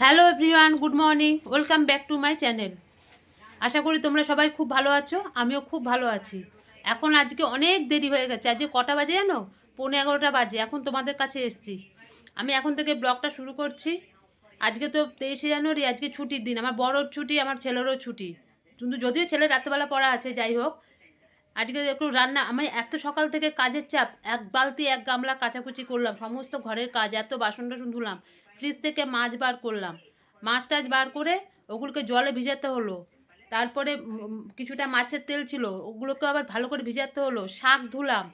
Hello everyone, good morning, welcome back to my channel. আশা করি তোমরা সবাই খুব ভালো আছো, আমিও খুব ভালো আছি। এখন আজকে অনেক দেরি হয়ে গেছে, আজকে কটা বাজে জানো? 11:15 বাজে। এখন তোমাদের কাছে এসছি। আমি এখন থেকে ব্লগটা শুরু করছি। আজকে তো 23শে জানুয়ারি, আজকে ছুটির দিন। আমার বড়োর ছুটি, আমার ছেলেরও ছুটি, কিন্তু যদিও ছেলের রাত্রেবেলা পড়া আছে, যাই হোক। আজকে একটু রান্না, আমি এত সকাল থেকে কাজের চাপ, এক বালতি এক গামলা কাচাকুচি করলাম, সমস্ত ঘরের কাজ, এত বাসন টাসন ধুলাম, ফ্রিজ থেকে মাছ বার করলাম, মাছ টাছ বার করে ওগুলোকে জলে ভিজাতে হলো। তারপরে কিছুটা মাছের তেল ছিল, ওগুলোকে আবার ভালো করে ভিজাতে হলো। শাক ধুলাম,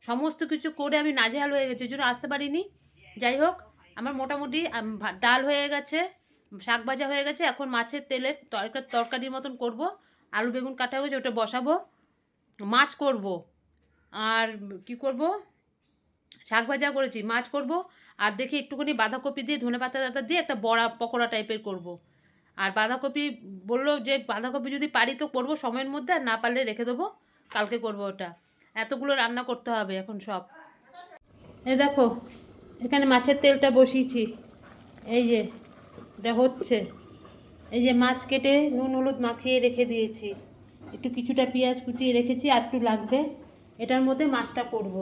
সমস্ত কিছু করে আমি নাজেহাল হয়ে গেছি, ওই জন্য আসতে পারিনি। যাই হোক, আমার মোটামুটি ডাল হয়ে গেছে, শাক ভাজা হয়ে গেছে। এখন মাছের তেলের তরকারির মতন করব। আলু বেগুন কাটা হয়েছে, ওটা বসাবো। মাছ করব, আর কি করব, শাক ভাজা করেছি, মাছ করব। আর দেখি একটুখানি বাঁধাকপি দিয়ে ধনেপাতা টাতা দিয়ে একটা বড়া পকোড়া টাইপের করব। আর বাঁধাকপি বললো যে বাঁধাকপি যদি পারি তো করব সময়ের মধ্যে, আর না পারলে রেখে দেবো, কালকে করব ওটা। এতগুলো রান্না করতে হবে এখন সব। এই দেখো, এখানে মাছের তেলটা বসিয়েছি, এই যে এটা হচ্ছে। এই যে মাছ কেটে নুন হলুদ মাখিয়ে রেখে দিয়েছি, একটু কিছুটা পেঁয়াজ কুচিয়ে রেখেছি, আর একটু লাগবে। এটার মধ্যে মাছটা করব।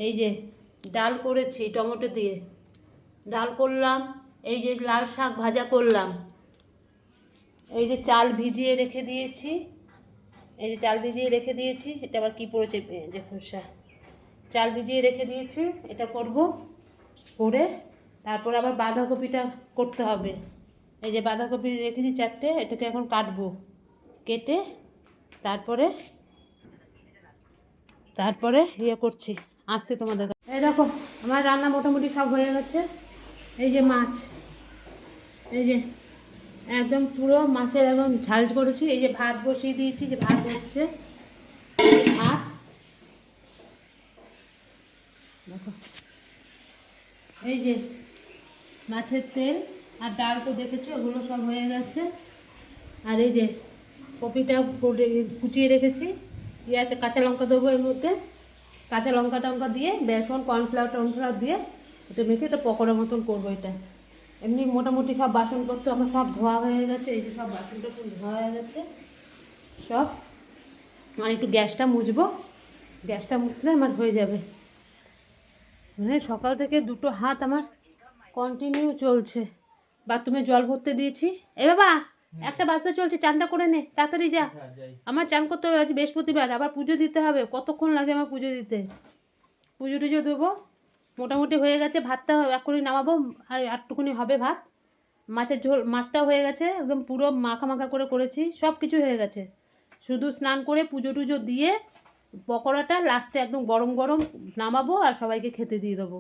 এই যে ডাল করেছি টমেটো দিয়ে, ডাল করলাম। এই যে লাল শাক ভাজা করলাম। এই যে চাল ভিজিয়ে রেখে দিয়েছি, এই যে চাল ভিজিয়ে রেখে দিয়েছি। এটা আবার কী পড়েছে, যে খোসা, চাল ভিজিয়ে রেখে দিয়েছি, এটা করব। করে তারপর আবার বাঁধাকপিটা করতে হবে। এই যে বাঁধাকপি রেখেছি 4টে, এটাকে এখন কাটবো, কেটে তারপরে তারপরে ইয়ে করছি, আসছে তোমাদের কাছে। এই দেখো, আমার রান্না মোটামুটি সব হয়ে গেছে। এই যে মাছ, এই যে একদম পুরো মাছের একদম ঝাল করেছি। এই যে ভাত বসিয়ে দিয়েছি, যে ভাত হচ্ছে, ভাত দেখো। এই যে মাছের তেল আর ডাল তো দেখেছো, ওগুলো সব হয়ে গেছে। আর এই যে কপিটা কুচিয়ে রেখেছি, পেঁয়াজ কাঁচা লঙ্কা দেবো এর মধ্যে, কাঁচা লঙ্কা টঙ্কা দিয়ে বেসন কর্নফ্লাওয়ার দিয়ে এটা মেখে এটা পকোড়ার মতন করবো। এটা এমনি মোটামুটি সব বাসনপত্র আমার সব ধোয়া হয়ে গেছে। এই যে সব বাসনটা ধোয়া হয়ে গেছে সব। আর একটু গ্যাসটা মুছবো, গ্যাসটা মুছলে আমার হয়ে যাবে। মানে সকাল থেকে দুটো হাত আমার কন্টিনিউ চলছে। বাথরুমে জল ভরতে দিয়েছি। এ বাবা, একটা বাজতে চলছে, চানটা করে নে, তাড়াতাড়ি যা। আমার চান করতে হবে, আজ বৃহস্পতিবার, আবার পুজো দিতে হবে। কতক্ষণ লাগে আমার পুজো দিতে? পুজো টুজো দেবো। মোটামুটি হয়ে গেছে, ভাতটা এখনই নামাবো, আর একটুখানি হবে ভাত। মাছের ঝোল, মাছটাও হয়ে গেছে, একদম পুরো মাখা মাখা করে করেছি, সব কিছু হয়ে গেছে। শুধু স্নান করে পুজো টুজো দিয়ে পকোড়াটা লাস্টে একদম গরম গরম নামাবো, আর সবাইকে খেতে দিয়ে দেবো।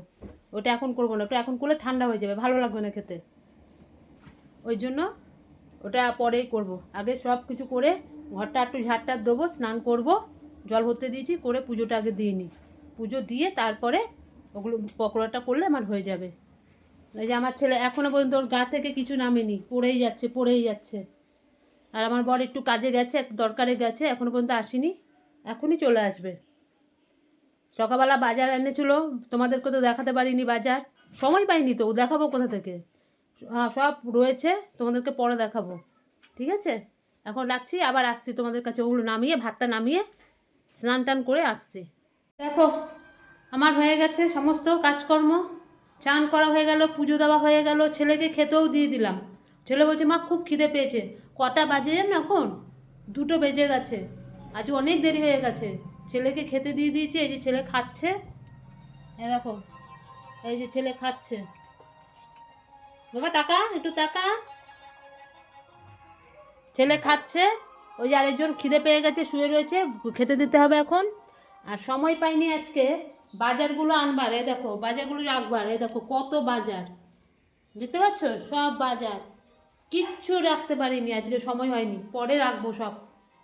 ওটা এখন করবো না, ওটা এখন করলে ঠান্ডা হয়ে যাবে, ভালো লাগবে না খেতে। ওই জন্য ওটা পরেই করব। আগে সব কিছু করে ঘরটা একটু ঝাড়টা দেবো, স্নান করব, জল ভরতে দিয়েছি, করে পুজোটা আগে দিয়ে নিই। পুজো দিয়ে তারপরে ওগুলো পকোড়াটা করলে আমার হয়ে যাবে। এই যে আমার ছেলে এখনও পর্যন্ত ওর গা থেকে কিছু নামেনি, পড়েই যাচ্ছে পড়েই যাচ্ছে। আর আমার বর একটু কাজে গেছে, একটু দরকারে গেছে, এখনও পর্যন্ত আসেনি, এখনই চলে আসবে। সকালবেলা বাজার এনেছিল, তোমাদেরকে তো দেখাতে পারিনি বাজার, সময় পাইনি তো, দেখাবো কোথা থেকে? সব রয়েছে, তোমাদেরকে পরে দেখাবো, ঠিক আছে? এখন রাখছি, আবার আসছি তোমাদের কাছে। ওগুলো নামিয়ে, ভাতটা নামিয়ে স্নান টান করে আসছি। দেখো, আমার হয়ে গেছে সমস্ত কাজকর্ম, চান করা হয়ে গেল, পুজো দেওয়া হয়ে গেল, ছেলেকে খেতেও দিয়ে দিলাম। ছেলে বলছে মা খুব খিদে পেয়েছে। কটা বাজে জানো এখন? 2টো বেজে গেছে, আজ অনেক দেরি হয়ে গেছে। ছেলেকে খেতে দিয়ে দিয়েছি, এই যে ছেলে খাচ্ছে, এ দেখো, এই যে ছেলে খাচ্ছে। বাবা তাকা, একটু তাকা, ছেলে খাচ্ছে। ওই যে আরেকজন খিদে পেয়ে গেছে, শুয়ে রয়েছে, খেতে দিতে হবে এখন। আর সময় পাইনি আজকে বাজারগুলো আনবার। এই দেখো বাজারগুলো রাখবার, এই দেখো কত বাজার, দেখতে পাচ্ছ? সব বাজার, কিচ্ছু রাখতে পারিনি আজকে, সময় হয়নি। পরে রাখবো সব,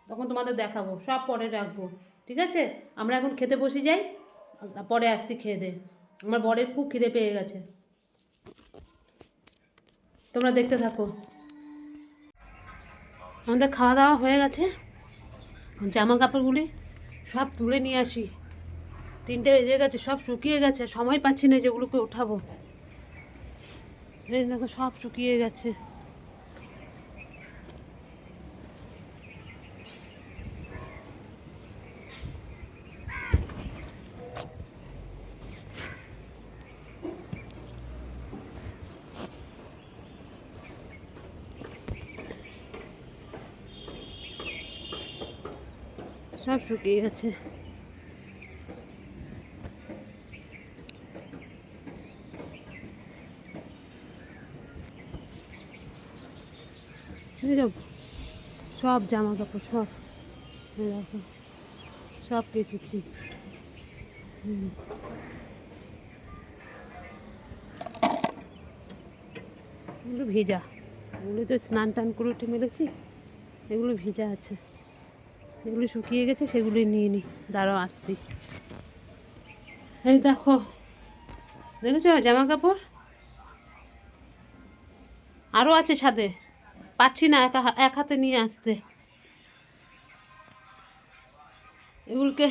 তখন তোমাদের দেখাবো, সব পরে রাখবো, ঠিক আছে? আমরা এখন খেতে বসে যাই, পরে আসছি খেয়ে দে। আমার বরের খুব খিদে পেয়ে গেছে, তোমরা দেখতে থাকো। আমাদের খাওয়া দাওয়া হয়ে গেছে, জামা কাপড়গুলি সব তুলে নিয়ে আসি। 3টে বেজে গেছে, সব শুকিয়ে গেছে, সময় পাচ্ছি না যেগুলোকে উঠাবো। এই দেখো সব শুকিয়ে গেছে। সব শুকিয়ে গেছে। সব জামা কাপড় সব দেখো সব কেচেছি। এগুলো ভেজা, এগুলো তো স্নান টান করে উঠে মেলেছি, এগুলো ভেজা আছে, এগুলো শুকিয়ে গেছে, সেগুলোই নিয়ে নিই। দাঁড়াও আসছি। এই দেখো, দেখেছো জামা কাপড় আরও আছে ছাদে, পাচ্ছি না এক হাতে নিয়ে আসতে। এগুলোকে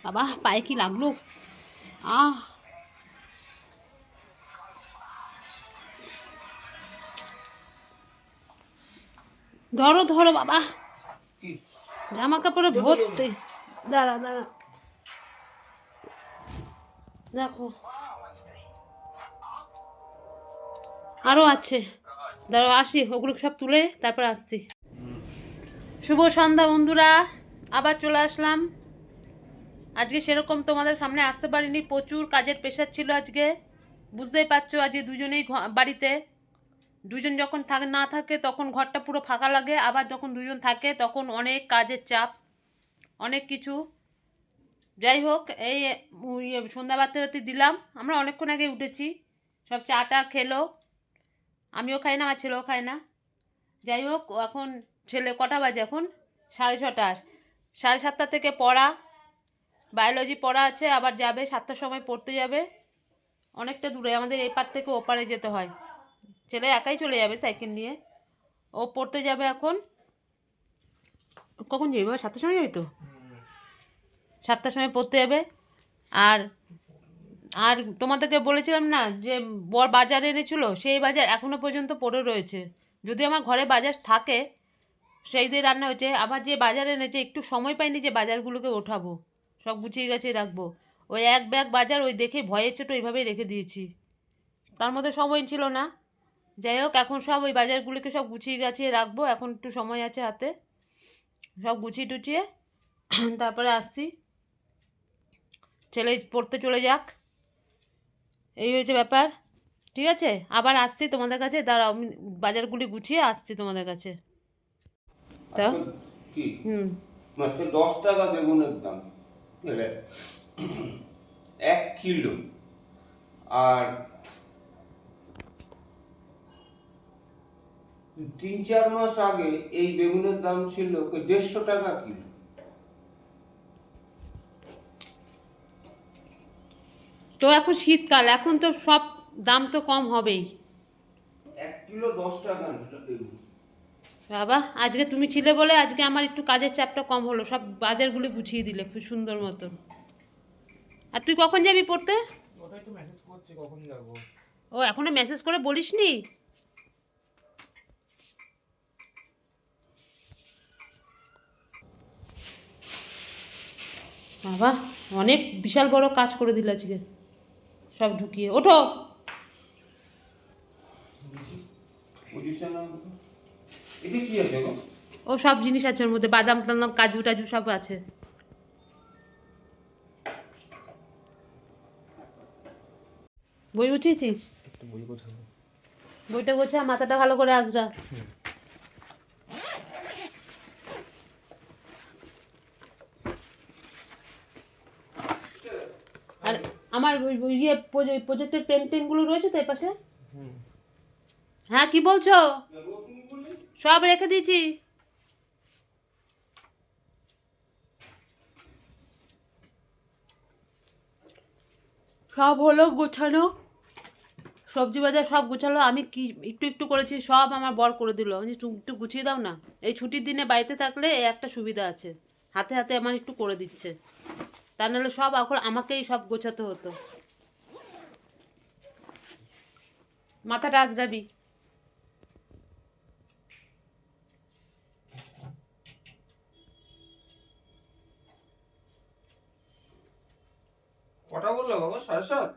বাবা পায়ে কি লাগলো, আহ ধরো ধরো বাবা, জামা কাপড়ে ভর্তি। দাঁড়া দাঁড়া, দেখো আরও আছে, দাঁড়াও আসি, ওগুলো সব তুলে তারপর আসছি। শুভ সন্ধ্যা বন্ধুরা, আবার চলে আসলাম। আজকে সেরকম তোমাদের সামনে আসতে পারিনি, প্রচুর কাজের প্রেশার ছিল আজকে, বুঝতেই পারছো। আজকে দুজনেই বাড়িতে, দুজন যখন না থাকে তখন ঘরটা পুরো ফাঁকা লাগে, আবার যখন দুজন থাকে তখন অনেক কাজের চাপ, অনেক কিছু। যাই হোক, এই সন্ধ্যা বাতি দিলাম, আমরা অনেকক্ষণ আগে উঠেছি, সব চাটা খেলো, আমিও খাই না, আমার ছেলেও খায় না। যাই হোক, এখন ছেলে কটা বাজে, এখন 6:30, 7:30 থেকে পড়া, বায়োলজি পড়া আছে, আবার যাবে 7টার সময় পড়তে যাবে। অনেকটা দূরে, আমাদের এই পার থেকে ওপারে যেতে হয়। ছেলে একাই চলে যাবে সাইকেল নিয়ে, ও পড়তে যাবে এখন। কখন যাবে বাবা, 7টার সময় যাবে তো, 7টার সময় পড়তে যাবে। আর আর তোমাদেরকে বলেছিলাম না যে বর বাজার এনেছিল, সেই বাজার এখনও পর্যন্ত পড়ে রয়েছে। যদি আমার ঘরে বাজার থাকে সেই দিয়ে রান্না হয়েছে, আবার যে বাজার এনেছে একটু সময় পাইনি যে বাজারগুলোকে ওঠাবো, সব গুছিয়ে গেছে রাখবো। ওই এক ব্যাগ বাজার ওই দেখে ভয়ের ছোটো ওইভাবেই রেখে দিয়েছি, তার মধ্যে সময় ছিল না। যাই হোক, এখন সব ওই বাজারগুলোকে সব গুছিয়ে গাছিয়ে রাখবো, এখন একটু সময় আছে হাতে, সব গুছিয়ে টুচিয়ে তারপরে আসছি। ছেলে পড়তে চলে যাক, এই হয়েছে ব্যাপার। ঠিক আছে, আবার আসছি তোমাদের কাছে, দাঁড়াও আমি বাজারগুলি গুছিয়ে আসছি তোমাদের কাছে। তা কি মাত্র 10 টাকা বেগুনের দাম, 1 কিলো। আর 3-4 মাস আগে এই বেগুনের দাম ছিল 150 টাকা কিলো। তো এখন শীতকাল, এখন তো সব দাম তো কম হবেই। 1 কিলো 10 টাকা বেগুন। বাবা, আজকে তুমি ছিলে বলে আজকে আমার একটু কাজের চাপটা কম হলো, সব বাজারগুলি গুছিয়ে দিলে খুব সুন্দর মতো। আর তুই কখন যাবি পড়তে? ওটাই তো মেসেজ করছি কখন যাব। ও এখনো মেসেজ করে বলিসনি? বাবা, অনেক বিশাল বড় কাজ করে দিল আজকে, সব ঢুকিয়ে। ওঠো। এটা কি আছে গো? ও সব জিনিস আছে ওর মধ্যে, বাদাম টাদাম কাজু টাজু সব আছে। বই উঠিয়েছিস? একটা বই গোছাবো। বইটা গোছা, মাথাটা ভালো করে আজরা। আর আমার ইয়ে প্রজেক্টের পেন টেনগুলো রয়েছে তো এ পাশে। হ্যাঁ কি বলছো? সব রেখে দিয়েছি। সব হলো গোছানো, সবজি বাজার সব গোছালো, আমি কি একটু একটু করেছি, সব আমার বর করে দিল। আমি একটু গুছিয়ে দাও না, এই ছুটির দিনে বাড়িতে থাকলে এই একটা সুবিধা আছে, হাতে হাতে আমার একটু করে দিচ্ছে, তা নাহলে সব এখন আমাকেই সব গোছাতে হতো। মাথাটা আজরাবি। কটা বললো বাবা? 7:30?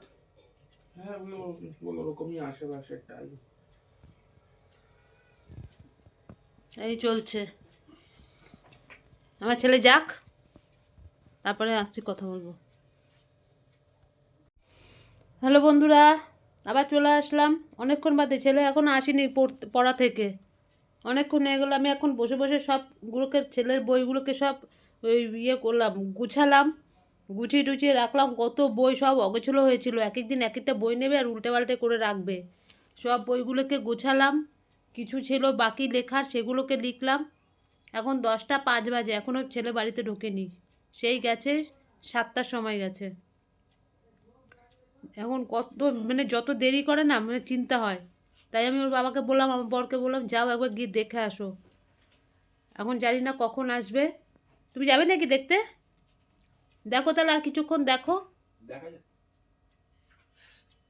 হ্যাঁ ওরকমই আশেপাশে টাইম। এই চলছে। আমার ছেলে যাক, তারপরে আসছি, কথা বলবো। হ্যালো বন্ধুরা, আবার চলে আসলাম অনেকক্ষণ বাদে। ছেলে এখন আসেনি পড়া থেকে, অনেকক্ষণ হয়ে গেলো। আমি এখন বসে বসে সবগুলোকে, ছেলের বইগুলোকে সব ওই ইয়ে করলাম, গুছালাম, গুছিয়ে টুছিয়ে রাখলাম। কত বই সব অগোছলো হয়েছিল, এক একদিন এক একটা বই নেবে আর উল্টে পাল্টে করে রাখবে। সব বইগুলোকে গোছালাম, কিছু ছিল বাকি লেখার, সেগুলোকে লিখলাম। এখন 10টা 5 বাজে, এখনও ছেলে বাড়িতে ঢোকেনি। সেই গেছে 7টার সময় গেছে। এখন কত মানে যত দেরি করে না, মানে চিন্তা হয়। তাই আমি ওর বাবাকে বললাম, আমার বরকে বললাম, যাও একবার গিয়ে দেখে আসো। এখন জানি না কখন আসবে। তুমি যাবে নাকি দেখতে? দেখো তাহলে আর কিছুক্ষণ দেখো। দেখা যাক,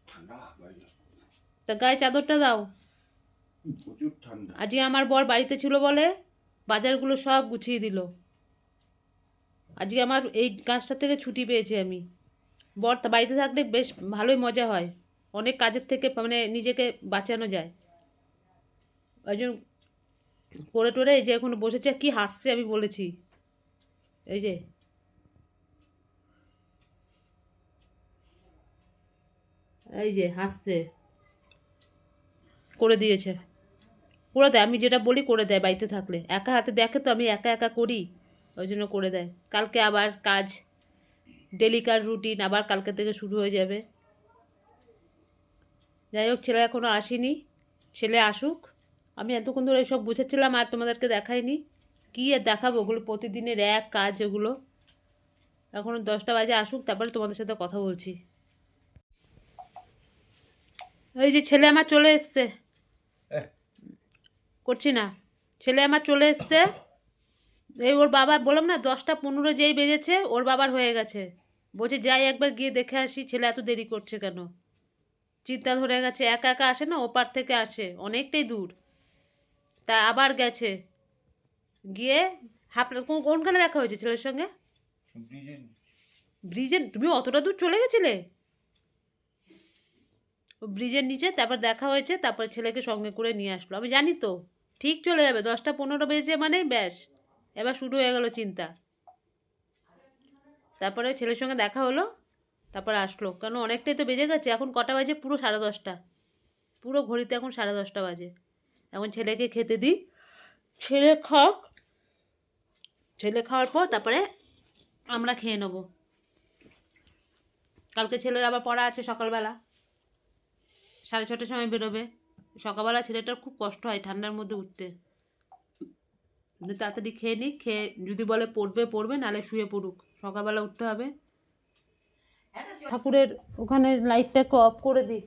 ঠান্ডা বাইরে, তা গায়ে চাদরটা দাও। প্রচুর ঠান্ডা। আজকে আমার বর বাড়িতে ছিল বলে বাজারগুলো সব গুছিয়ে দিল। আজকে আমার এই কাজটা থেকে ছুটি পেয়েছি আমি। বর বাড়িতে থাকলে বেশ ভালোই মজা হয়, অনেক কাজের থেকে মানে নিজেকে বাঁচানো যায়। ওই জন্য করে টোরে এই যে এখন বসেছে, কি হাসছে আমি বলেছি। এই যে এই যে হাসছে, করে দিয়েছে। করে দেয়, আমি যেটা বলি করে দেয়। বাড়িতে থাকলে একা হাতে দেখে তো আমি একা একা করি, ওই জন্য করে দেয়। কালকে আবার কাজ, ডেলিকার রুটিন আবার কালকে থেকে শুরু হয়ে যাবে। যাই হোক, ছেলে এখনও আসেনি, ছেলে আসুক। আমি এতক্ষণ ধরে এসব বুঝেছিলাম আর তোমাদেরকে দেখাইনি। কী আর দেখাবো, ওগুলো প্রতিদিনের এক কাজ এগুলো। এখনও 10টা বাজে, আসুক তারপরে তোমাদের সাথে কথা বলছি। ওই যে ছেলে আমার চলে এসছে, করছি না, ছেলে আমার চলে এসছে। এই ওর বাবা, বললাম না 10টা 15 যেই বেজেছে ওর বাবার হয়ে গেছে। বলছে যাই একবার গিয়ে দেখে আসি, ছেলে এত দেরি করছে কেন। চিন্তা ধরে গেছে, একা একা আসে না, ওপার থেকে আসে অনেকটাই দূর। তা আবার গেছে, গিয়ে কোনখানে দেখা হয়েছে ছেলের সঙ্গে? ব্রিজের, তুমি অতটা দূর চলে গেছিলে? ব্রিজের নিচে তারপর দেখা হয়েছে, তারপর ছেলেকে সঙ্গে করে নিয়ে আসলো। আমি জানি তো ঠিক চলে যাবে, 10টা 15 বেজে মানে ব্যাস, এবার শুরু হয়ে গেল চিন্তা। তারপরে ছেলের সঙ্গে দেখা হলো, তারপরে আসলো, কেন অনেকটাই তো বেজে গেছে। এখন কটা বাজে? পুরো 10:30, পুরো ঘড়িতে এখন 10:30 বাজে। এখন ছেলেকে খেতে দিই, ছেলে খাক, ছেলে খাওয়ার পর তারপরে আমরা খেয়ে নেবো। কালকে ছেলের আবার পড়া আছে সকালবেলা, 6:30টার সময় বেরোবে। সকালবেলা ছেলেটার খুব কষ্ট হয় ঠান্ডার মধ্যে উঠতে। তাড়াতাড়ি খেয়ে নিই, খেয়ে যদি বলে পড়বে পড়বে, নাহলে শুয়ে পড়ুক, সকালবেলা উঠতে হবে। ঠাকুরের ওখানে লাইটটা একটু অফ করে দিই,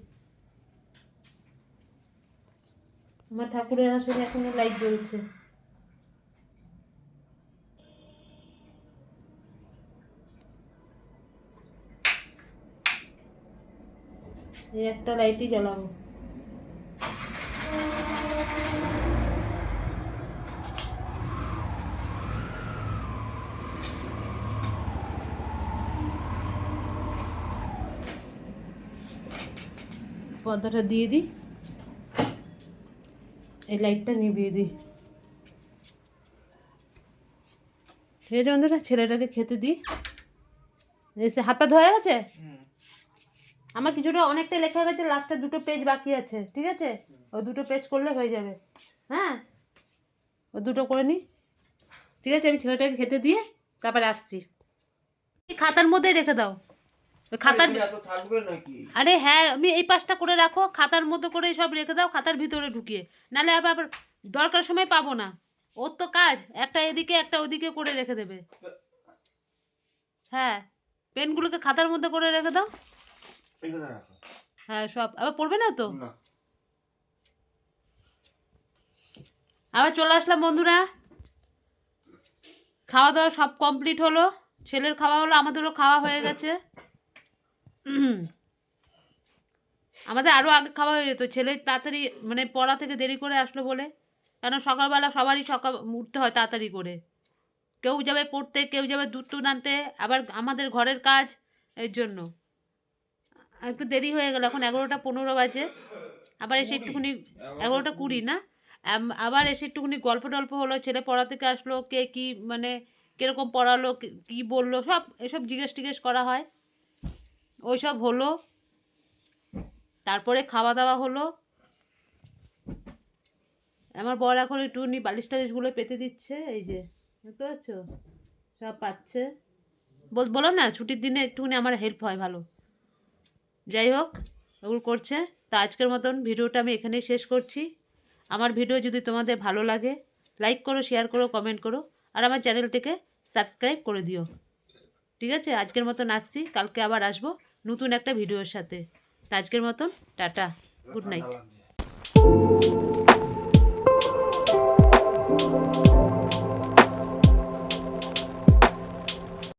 আমার ঠাকুরের আসলে এখনো লাইট জ্বলছে। এই একটা লাইটই জ্বালাবো। পর্দাটা দিয়ে দিই, এই লাইটটা নিভিয়ে দিই। ঠিক আছে বন্ধুরা, ছেলেটাকে খেতে দিই। এসে হাত পা ধোয়া গেছে, আমার কিছুটা অনেকটাই লেখা গেছে, লাস্টে 2 পেজ বাকি আছে। ঠিক আছে, ওই 2 পেজ করলে হয়ে যাবে। হ্যাঁ, ওই 2 করে নিই। ঠিক আছে, আমি ছেলেটাকে খেতে দিয়ে তারপরে আসছি। খাতার মধ্যেই রেখে দাও, ওই খাতার, থাকবে নাকি? আরে হ্যাঁ, আমি এই পাশটা করে রাখো, খাতার মতো করে সব রেখে দাও, খাতার ভিতরে ঢুকিয়ে, নাহলে আবার আবার দরকার সময় পাবো না। ওর তো কাজ একটা এদিকে একটা ওদিকে করে রেখে দেবে। হ্যাঁ, পেনগুলোকে খাতার মধ্যে করে রেখে দাও। এখানে রাখো। হ্যাঁ, সব আবার পড়বে না তো। না, আবার চলে আসলাম বন্ধুরা, খাওয়া দাওয়া সব কমপ্লিট হলো, ছেলের খাওয়া হলো, আমাদেরও খাওয়া হয়ে গেছে। আমাদের আরও আগে খাওয়া হয়ে যেত, ছেলে তাড়াতাড়ি মানে পড়া থেকে দেরি করে আসলো বলে। কেন সকালবেলা সবারই সকাল উঠতে হয় তাড়াতাড়ি করে, কেউ যাবে পড়তে, কেউ যাবে দুধ টুধ আনতে, আবার আমাদের ঘরের কাজ, এর জন্য একটু দেরি হয়ে গেল। এখন 11টা 15 বাজে, আবার এসে একটুখানি 11টা 20 না, আবার এসে একটুখানি গল্প টল্প হলো, ছেলে পড়া থেকে আসলো, কে কি মানে কীরকম পড়ালো, কি বললো, সব এসব জিজ্ঞেস টিজ্ঞেস করা হয়, ওইসব হলো। তারপরে খাওয়া দাওয়া হলো। আমার বর এখন একটুখানি বালিশ টালিশগুলো পেতে দিচ্ছে, এই যে দেখতে পাচ্ছ, সব পাচ্ছে। বললাম না ছুটির দিনে একটুখানি আমার হেল্প হয় ভালো। যাই হোক, ওগুলো করছে। তা আজকের মতন ভিডিওটা আমি এখানেই শেষ করছি। আমার ভিডিও যদি তোমাদের ভালো লাগে, লাইক করো, শেয়ার করো, কমেন্ট করো, আর আমার চ্যানেলটিকে সাবস্ক্রাইব করে দিও। ঠিক আছে, আজকের মতন আসছি, কালকে আবার আসবো নতুন একটা ভিডিওর সাথে। তা আজকের মতন টাটা, গুড নাইট। ঠান্ডা লাগছে।